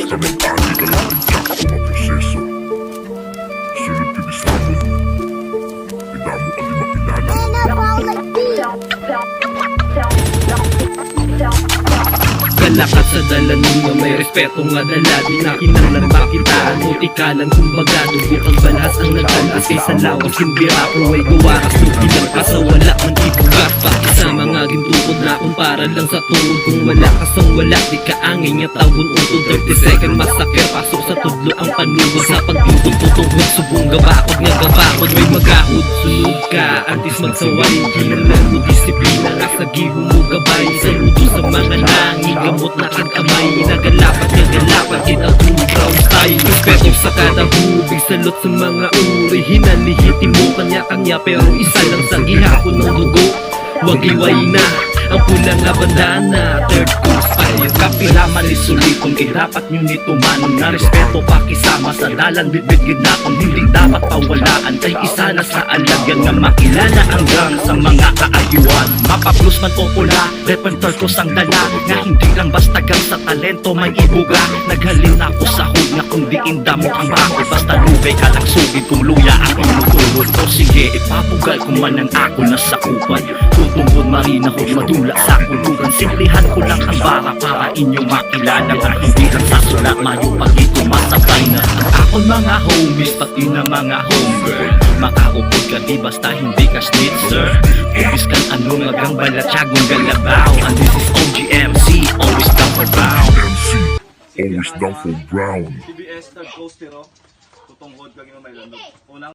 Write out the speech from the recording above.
Basta mag-agi ka lang ng jack sa mga proseso. Sunod ka di sa mo. Idamo ka di makilala. Kalakas sa dala nung may respeto nga dala. Di na kinanglan makitaan mo tikalan. Kumbaga dugo kang balas ang nagtalas. Kaysa lawas yung bira kung may gawaras. Ilang ka sa wala man ibugat. Sa mga gintukod na kung para lang sa tuhod. Kung wala ka sa wala di ka angin nga tawon utod. 30 second masakir pasok sa tudlo ang panugod. Sa pagtutog tutuhod subong gabakod nga gabakod. May magahod sunod ka antis magsaway. Kinalan mo disiplina nga sa gihong mo gabay. Saludo sa mga nangi gamot na kagamay. Nagalapat nga galapat kinagbubraw style. Respeto sa kada hubig salot sa mga uri. Hinalihitin mo kanya-kanya pero isa lang sa gihapon ng dugo. Wag iway na ang pulang nga bandana. Third course pa yung kapila manisuli. Kung dapat nyo nito manong na respeto pakisama sa dalan bitbit ginakong hindi dapat pawalaan. Kay isa na sa alagyan nga makilala hanggang sa mga kaayuan. Mapaplos man o pula, repertoire ko sang dala. Nga hindi lang basta gang sa talento may ibuga. Naghalin ako sa hood nga kung diin damo ang bako. Basta lubay ka lang sugid kung luya ang inuturod. O sige ipapugal kung man ang ako nasakupan. Tutumbod marina ko madula sa kulugan. Simplihan ko lang ang bara para inyong makilala. Nga hindi lang sa sulat mayo pag ito masabay na. Ang akong mga homies pati na mga homegirl. Makaupod ka di basta hindi ka snitzer. Ubis kang ano magang balatsagong galabaw. And this is OGMC, always down for brown. MC, always down for brown. CBS third coast pero tutungkod kag may landog. Unang